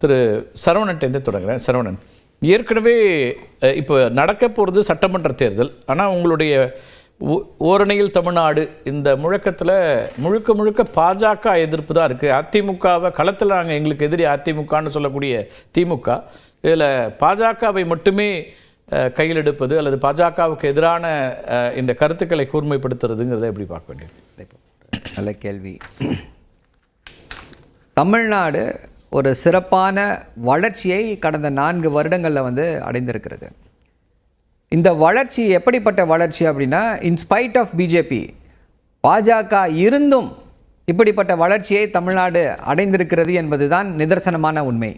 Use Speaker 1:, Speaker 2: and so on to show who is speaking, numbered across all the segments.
Speaker 1: திரு சரவணன்ட்டேருந்து தொடங்குறேன். சரவணன், ஏற்கனவே இப்போ நடக்க போகிறது சட்டமன்ற தேர்தல். ஆனால் உங்களுடைய ஓரணியில் தமிழ்நாடு இந்த முழக்கத்தில் முழுக்க முழுக்க பாஜக எதிர்ப்பு தான் இருக்குது. அதிமுகவை களத்தில் நாங்கள் எங்களுக்கு எதிரி அதிமுகன்னு சொல்லக்கூடிய திமுக இதில் பாஜகவை மட்டுமே கையில் எடுப்பது அல்லது பாஜகவுக்கு எதிரான இந்த கருத்துக்களை கூர்மைப்படுத்துறதுங்கிறத எப்படி பார்க்க வேண்டியது?
Speaker 2: நல்ல கேள்வி. தமிழ்நாடு ஒரு சிறப்பான வளர்ச்சியை கடந்த 4 வருடங்களில் அடைந்திருக்கிறது. இந்த வளர்ச்சி எப்படிப்பட்ட வளர்ச்சி அப்படின்னா, இன்ஸ்பைட் ஆஃப் பிஜேபி, பாஜக இருந்தும் இப்படிப்பட்ட வளர்ச்சியை தமிழ்நாடு அடைந்திருக்கிறது என்பதுதான் நிதர்சனமான உண்மை.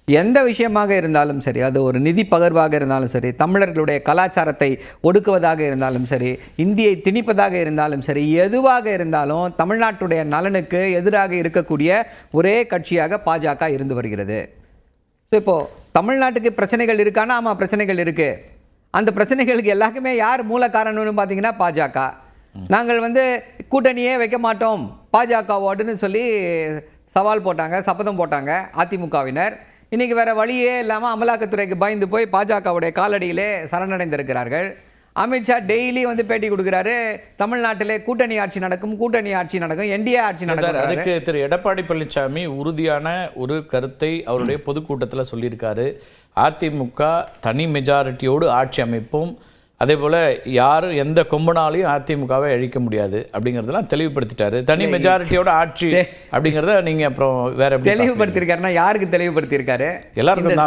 Speaker 2: எந்த விஷயமாக இருந்தாலும் சரி, அது ஒரு நிதி பகிர்வாக இருந்தாலும் சரி, தமிழர்களுடைய கலாச்சாரத்தை ஒடுக்குவதாக இருந்தாலும் சரி, இந்தியை திணிப்பதாக இருந்தாலும் சரி, எதுவாக இருந்தாலும் தமிழ்நாட்டுடைய நலனுக்கு எதிராக இருக்கக்கூடிய ஒரே கட்சியாக பாஜக இருந்து வருகிறது. ஸோ இப்போது தமிழ்நாட்டுக்கு பிரச்சனைகள் இருக்கானா? ஆமாம், பிரச்சனைகள் இருக்குது. அந்த பிரச்சனைகளுக்கு எல்லாருக்குமே யார் மூல காரணம்னு பார்த்தீங்கன்னா பாஜக. நாங்கள் கூட்டணியே வைக்க மாட்டோம் பாஜகவோடுன்னு சொல்லி சவால் போட்டாங்க, சபதம் போட்டாங்க அதிமுகவினர். இன்றைக்கி வேறு வழியே இல்லாமல் அமலாக்கத்துறைக்கு பயந்து போய் பாஜகவுடைய காலடியிலே சரணடைந்திருக்கிறார்கள். அமித்ஷா டெய்லி பேட்டி கொடுக்குறாரு, தமிழ்நாட்டிலே கூட்டணி ஆட்சி நடக்கும், கூட்டணி ஆட்சி நடக்கும், என்டிஏ ஆட்சி நடக்கும்.
Speaker 1: அதுக்கு திரு எடப்பாடி பழனிசாமி உறுதியான ஒரு கருத்தை அவருடைய பொதுக்கூட்டத்தில் சொல்லியிருக்காரு. அதிமுக தனி மெஜாரிட்டியோடு ஆட்சி அமைப்போம், அதே போல் யாரும் எந்த கொம்பனாலையும் அதிமுகவை அழிக்க முடியாது அப்படிங்கிறதெல்லாம் தெளிவுபடுத்திட்டாரு. தனி மெஜாரிட்டியோட ஆட்சி அப்படிங்கிறத நீங்கள் அப்புறம் வேற
Speaker 2: தெளிவுபடுத்திருக்காருன்னா யாருக்கு தெளிவுபடுத்தியிருக்காரு?
Speaker 1: எல்லாருக்கும்.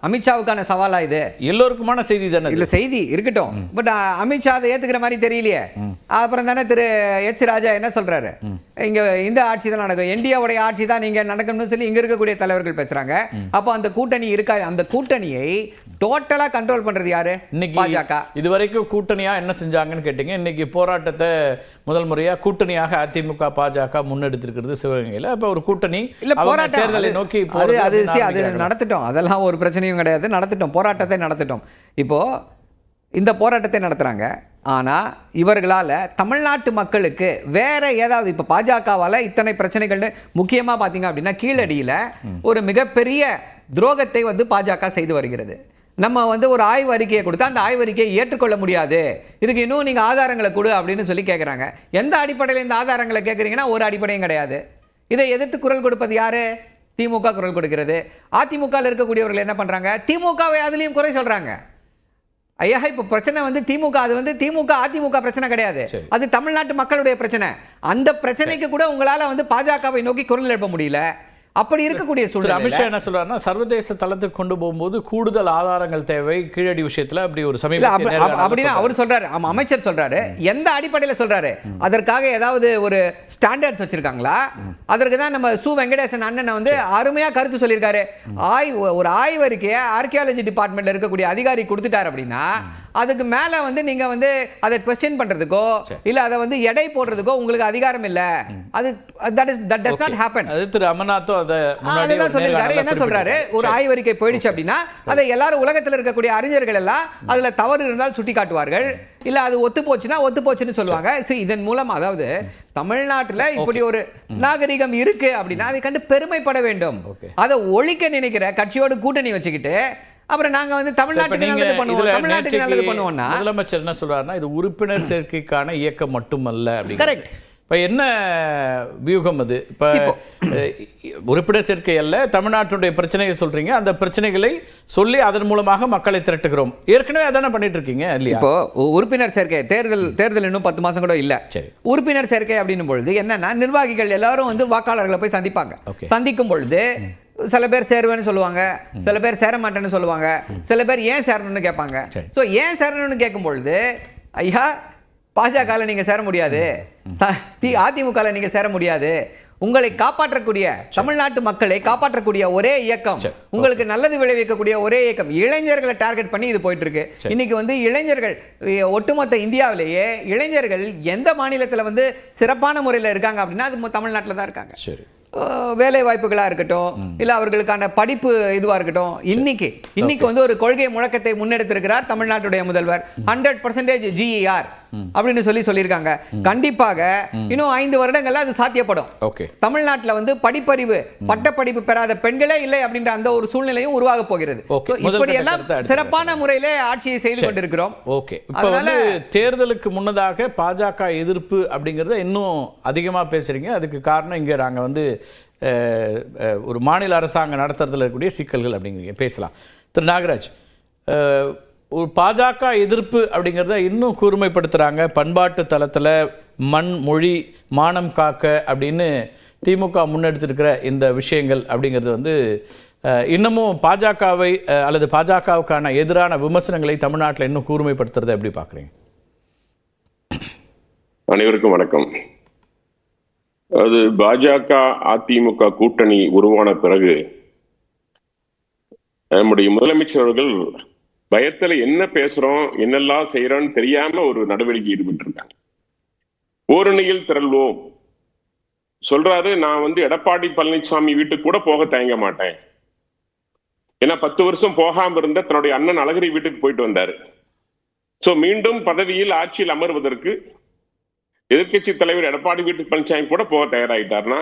Speaker 2: அமித்ஷாவுக்கான சவாலா இது?
Speaker 1: எல்லோருக்குமான செய்தி தானே.
Speaker 2: இல்லை, செய்தி இருக்கட்டும், பட் அமித்ஷா அதை ஏற்றுக்கிற மாதிரி தெரியலையே. அப்புறம் தானே திரு எச் ராஜா என்ன சொல்றாரு, இங்கே இந்த ஆட்சி தான் நடக்கும், என்டிஏவுடைய ஆட்சி தான் நீங்கள் நடக்கணும்னு சொல்லி இங்கே இருக்கக்கூடிய தலைவர்கள் பேசுகிறாங்க. அப்போ அந்த கூட்டணி இருக்கா? அந்த கூட்டணியை டோட்டலாக கண்ட்ரோல் பண்ணுறது யாரு?
Speaker 1: இன்னைக்கு இதுவரைக்கும் கூட்டணியா என்ன செஞ்சாங்கன்னு கேட்டீங்க. இன்னைக்கு போராட்டத்தை முதல் முறையா கூட்டணியாக அதிமுக பாஜக முன்னெடுத்திருக்கிறது சிவகங்கையில். அப்ப ஒரு கூட்டணி தேர்தலை நோக்கி
Speaker 2: அது நடத்திட்டோம், அதெல்லாம் ஒரு பிரச்சனையும் கிடையாது, நடத்திட்டோம், போராட்டத்தை நடத்திட்டோம். இப்போ இந்த போராட்டத்தை நடத்துறாங்க. ஆனால் இவர்களால் தமிழ்நாட்டு மக்களுக்கு வேற ஏதாவது, இப்போ பாஜகவால் இத்தனை பிரச்சனைகள்னு முக்கியமாக பார்த்தீங்க அப்படின்னா கீழடியில் ஒரு மிகப்பெரிய துரோகத்தை பாஜக செய்து வருகிறது. நம்ம ஒரு ஆய்வு அறிக்கையை கொடுத்தா அந்த ஆய்வு அறிக்கையை ஏற்றுக்கொள்ள முடியாது, இதுக்கு இன்னும் நீங்கள் ஆதாரங்களை கொடு அப்படின்னு சொல்லி கேட்குறாங்க. எந்த அடிப்படையில் இந்த ஆதாரங்களை கேட்குறீங்கன்னா ஒரு அடிப்படையும் கிடையாது. இதை எதிர்த்து குரல் கொடுப்பது யாரு? திமுக குரல் கொடுக்கிறது. அதிமுகவில் இருக்கக்கூடியவர்கள் என்ன பண்ணுறாங்க? திமுகவை அதுலேயும் குறை சொல்கிறாங்க. ஐயா, இப்போ பிரச்சனை திமுக, அது திமுக அதிமுக பிரச்சனை கிடையாது, அது தமிழ்நாட்டு மக்களுடைய பிரச்சனை. அந்த பிரச்சனைக்கு கூட உங்களால் பாஜகவை நோக்கி குரல் எழுப்ப முடியல. அப்படி இருக்கக்கூடிய சூழ்நிலை
Speaker 1: அமித்ஷா என்ன சொல்றாருன்னா, சர்வதேச தளத்துக்கு கொண்டு போகும்போது கூடுதல் ஆதாரங்கள் தேவை கீழடி விஷயத்துல. அப்படி ஒரு
Speaker 2: அப்படின்னா அவர் சொல்றாரு, அமைச்சர் சொல்றாரு. எந்த அடிப்படையில் சொல்றாரு? அதற்காக ஏதாவது ஒரு ஸ்டாண்டர்ட்ஸ் வச்சிருக்காங்களா? அதற்கு தான் நம்ம சு வெங்கடேசன் அண்ணன் அருமையா கருத்து சொல்லியிருக்காரு. ஒரு ஆய்வறிக்கையை ஆர்கியாலஜி டிபார்ட்மெண்ட்ல இருக்கக்கூடிய அதிகாரி கொடுத்துட்டாரு அப்படின்னா அதுக்கு மேல நீங்க அதை क्वेश्चन பண்றதுக்கோ இல்ல அதை எடை போடுறதுக்கோ உங்களுக்கு அதிகாரம் இல்ல. அது that does not happen.
Speaker 1: அது திரு அமர்நாத்
Speaker 2: அதெல்லாம் சொல்லிருக்காரு. என்ன சொல்றாரு? ஒரு ஆய்வறிக்கை போயிடுச்சு அப்படின்னா அதை எல்லாரும் உலகத்தில் இருக்கக்கூடிய அறிஞர்கள் எல்லாம் அதுல தவறு இருந்தால் சுட்டி காட்டுவார்கள், இல்ல அது ஒத்து போச்சுன்னா ஒத்து போச்சுன்னு சொல்லுவாங்க. இதன் மூலம் அதாவது தமிழ்நாட்டில் இப்படி ஒரு நாகரிகம் இருக்கு அப்படின்னா அதை கண்டு பெருமைப்பட வேண்டும். அதை ஒழிக்க நினைக்கிற கட்சியோடு கூட்டணி வச்சுக்கிட்டு அப்புறம் நாங்க தமிழ்நாட்டுக்கு நல்லது பண்ணுவோம், தமிழ்நாட்டுக்கு நல்லது பண்ணுவோம்னா
Speaker 1: முதலமைச்சர் என்ன சொல்றாருன்னா, இது உறுப்பினர் சேர்க்கைக்கான இயக்கம் மட்டுமல்ல அப்படி.
Speaker 2: கரெக்ட்.
Speaker 1: இப்போ என்ன வியூகம் அது? இப்போ உறுப்பினர் சேர்க்கை அல்ல, தமிழ்நாட்டுடைய பிரச்சனையை சொல்றீங்க, அந்த பிரச்சனைகளை சொல்லி அதன் மூலமாக மக்களை திரட்டுகிறோம். ஏற்கனவே அதானே பண்ணிட்டு இருக்கீங்க இல்லையா?
Speaker 2: இப்போ உறுப்பினர் சேர்க்கை தேர்தல் இன்னும் 10 மாசம் கூட இல்ல. உறுப்பினர் சேர்க்கை அப்படின்னும் பொழுது என்னன்னா, நிர்வாகிகள் எல்லாரும் வாக்காளர்களை போய் சந்திப்பாங்க. சந்திக்கும் பொழுது சில பேர் சேருவேன்னு சொல்லுவாங்க, சில பேர் சேர மாட்டேன்னு சொல்லுவாங்க, சில பேர் ஏன் சேரணும்னு கேட்பாங்க. ஸோ ஏன் சேரணும்னு கேட்கும் பொழுது, ஐயா பாஜகவில் நீங்கள் சேர முடியாது, அதிமுகவில் நீங்கள் சேர முடியாது, உங்களை காப்பாற்றக்கூடிய தமிழ்நாட்டு மக்களை காப்பாற்றக்கூடிய ஒரே இயக்கம், உங்களுக்கு நல்லது விளைவிக்கக்கூடிய ஒரே இயக்கம், இளைஞர்களை டார்கெட் பண்ணி இது போயிட்டு இருக்கு. இன்னைக்கு இளைஞர்கள் ஒட்டுமொத்த இந்தியாவிலேயே இளைஞர்கள் எந்த மாநிலத்தில் சிறப்பான முறையில் இருக்காங்க அப்படின்னா அது தமிழ்நாட்டில் தான் இருக்காங்க. வேலை வாய்ப்புகளா இருக்கட்டும், இல்ல அவர்களுக்கான படிப்பு இதுவா இருக்கட்டும். இன்னைக்கு ஒரு கொள்கை முழக்கத்தை முன்னெடுத்திருக்கிறார் தமிழ்நாட்டுடைய முதல்வர். 100% GER அப்படின்னு சொல்லியிருக்காங்க. கண்டிப்பாக இன்னும் 5 வருடங்கள்ல அது சாத்தியப்படும்.
Speaker 1: ஓகே,
Speaker 2: தமிழ்நாட்டுல வந்து படிப்பறிவு பட்டப்படிப்பு பெறாத பெண்களே இல்லை அப்படின்ற அந்த ஒரு சூழ்நிலையும் உருவாக போகிறது.
Speaker 1: ஓகே,
Speaker 2: இப்படி எல்லாம் சிறப்பான முறையிலே ஆட்சியை செய்து கொண்டிருக்கிறோம்.
Speaker 1: ஓகே, இப்போ வந்து தேர்தலுக்கு முன்னதாக பாஜக எதிர்ப்பு அப்படிங்கறத இன்னும் அதிகமா பேசுறீங்க. அதுக்கு காரணம் இங்க நாங்க வந்து ஒரு மாநில அரசாங்கம் நடத்துறதுல இருக்கக்கூடிய சிக்கல்கள் அப்படிங்கிறீங்க. பேசலாம். திரு நாகராஜ், ஒரு பாஜக எதிர்ப்பு அப்படிங்கிறத இன்னும் கூர்மைப்படுத்துகிறாங்க. பண்பாட்டு தளத்தில் மண் மொழி மானம் காக்க அப்படின்னு திமுக முன்னெடுத்திருக்கிற இந்த விஷயங்கள் அப்படிங்கிறது வந்து இன்னமும் பாஜகவை அல்லது பாஜகவுக்கான எதிரான விமர்சனங்களை தமிழ்நாட்டில் இன்னும் கூர்மைப்படுத்துறதை எப்படி பார்க்குறீங்க?
Speaker 3: அனைவருக்கும் வணக்கம். அது பாஜக அதிமுக கூட்டணி உருவான பிறகு நம்முடைய முதலமைச்சர் அவர்கள் பயத்துல என்ன பேசுறோம் என்னெல்லாம் செய்யறோம்னு தெரியாம ஒரு நடவடிக்கை ஈடுபட்டு இருக்காங்க. ஓரணியில் திரள்வோம் சொல்றாரு. நான் வந்து எடப்பாடி பழனிசாமி வீட்டுக்கு கூட போக தயங்க மாட்டேன். ஏன்னா 10 வருஷம் போகாம இருந்த தன்னுடைய அண்ணன் அழகிரி வீட்டுக்கு போயிட்டு வந்தாரு. சோ மீண்டும் பதவியில் ஆட்சியில் அமர்வதற்கு எதிர்கட்சி தலைவர் எடப்பாடி வீட்டுக்கு பழனிசாமி கூட போக தயாராகிட்டார்னா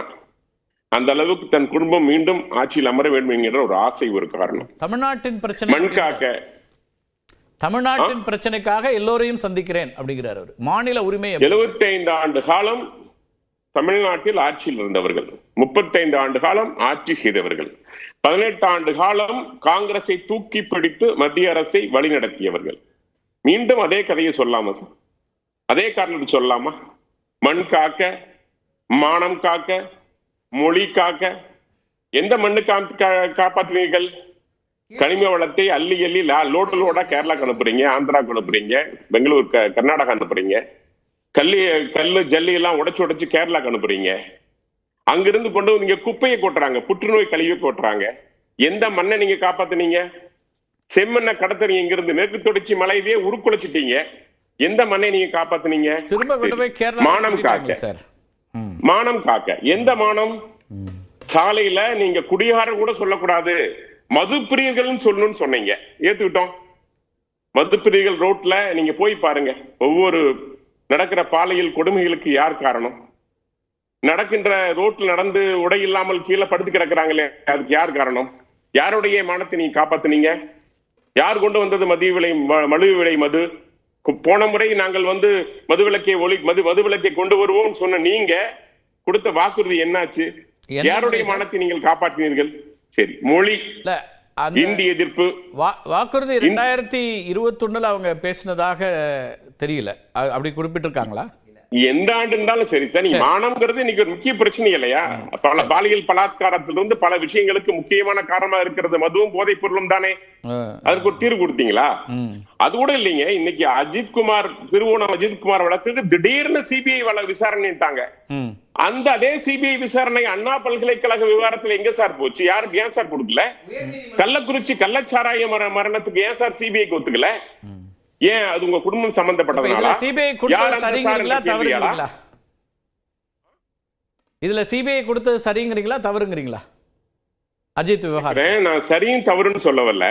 Speaker 3: அந்த அளவுக்கு தன் குடும்பம் மீண்டும் ஆட்சியில் அமர வேண்டும் என்கிற ஒரு ஆசை ஒரு காரணம்.
Speaker 1: தமிழ்நாட்டின் பிரச்சனை
Speaker 3: மண் காக்க,
Speaker 1: தமிழ்நாட்டின் பிரச்சனைக்காக எல்லோரையும் சந்திக்கிறேன் அப்படிங்கிறார் அவர். மாநில உரிமை
Speaker 3: 75 ஆண்டு காலம் தமிழ்நாட்டில் ஆட்சியில் இருந்தவர்கள், 35 ஆண்டு காலம் ஆட்சி செய்தவர்கள், 18 ஆண்டு காலம் காங்கிரஸை தூக்கி பிடித்து மத்திய அரசை வழிநடத்தியவர்கள். மீண்டும் அதே கதையை சொல்லாமா சார்? அதே காரணத்தை சொல்லலாமா? மண் காக்க, மானம் காக்க, மொழி காக்க, எந்த மண்ணு காப்பாற்றுவீர்கள்? கனிம வளத்தை அள்ளி அள்ளி லோடு லோடா கேரளாக்கு அனுப்புறீங்க, ஆந்திராவுக்கு அனுப்புறீங்க, பெங்களூர் கர்நாடகா அனுப்புறீங்க. கல்லு ஜல்லி எல்லாம் உடைச்சு கேரளாக்கு அனுப்புறீங்க. அங்கிருந்து கொண்டு நீங்க குப்பையை கொட்டுறாங்க, புற்றுநோய் கழிவை கொட்டுறாங்க. எந்த மண்ணை நீங்க காப்பாத்துனீங்க? செம்மண்ணை கடத்துறீங்க. இங்கிருந்து மேற்கு தொடர்ச்சி மலையிலேயே உருக்குலைச்சிட்டீங்க. எந்த மண்ணை நீங்க காப்பாத்துனீங்க? மானம் காக்க, மானம் காக்க. எந்த மானம்? சாலையில நீங்க குடிகாரர் கூட சொல்லக்கூடாது, மது பிரியர்கள் சொல்லணும்னு சொன்னீங்க, ஏத்துக்கிட்டோம். மது பிரியர்கள் ரோட்ல நீங்க போய் பாருங்க. ஒவ்வொரு நடக்கிற பாலியல் கொடுமைகளுக்கு யார் காரணம்? நடக்கின்ற ரோட்ல நடந்து உடை இல்லாமல் கீழே படுத்து கிடக்குறாங்களே, அதுக்கு யார் காரணம்? யாருடைய மானத்தை நீங்க காப்பாத்துனீங்க? யார் கொண்டு வந்தது மலிவு விலை மது? போன முறை நாங்கள் வந்து மதுவிலக்கை கொண்டு வருவோம் சொன்ன நீங்க கொடுத்த வாக்குறுதி என்னாச்சு? யாருடைய மானத்தை நீங்கள் காப்பாற்றினீர்கள்? சரி, மொழி இந்தி எதிர்ப்பு
Speaker 1: வாக்குறுதி 2021 அவங்க பேசினதாக தெரியல, அப்படி குறிப்பிட்டிருக்காங்களா?
Speaker 3: எந்த ஆண்டு இருந்தாலும் சரி சார், நீங்க மானம்ங்கிறது இன்னைக்கு ஒரு முக்கிய பிரச்சனை இல்லையா? பல பாலியல் பலாத்காரத்திலிருந்து பல விஷயங்களுக்கு முக்கியமான காரணமா இருக்கிறது மதுவும் போதைப் பொருளும் தானே. அதுக்கு ஒரு தீர்வு கொடுத்தீங்களா? அது கூட இல்லைங்க. இன்னைக்கு திருவோணம் அஜித்குமார் வழக்குக்கு திடீர்னு சிபிஐ விசாரணைட்டாங்க. அந்த அதே சிபிஐ விசாரணை அண்ணா பல்கலைக்கழக விவகாரத்துல எங்க சார் போச்சு? யாருக்கு ஏன் சார் கொடுக்கல? கள்ளக்குறிச்சி கள்ளச்சாராய மரணத்துக்கு ஏன் சார் சிபிஐ ஒத்துக்கல? ஏன் அது உங்க குடும்பம் சம்பந்தப்பட்டதுனால?
Speaker 1: சிபிஐ கொடுத்தது சரிங்கிறீங்களா தவறுங்கிறீங்களா? இதுல சிபிஐ கொடுத்தது சரிங்கிறீங்களா தவறுங்கிறீங்களா? அஜித் விவகாரம் நான்
Speaker 3: சரியும் தவறுன்னு சொல்ல வரல.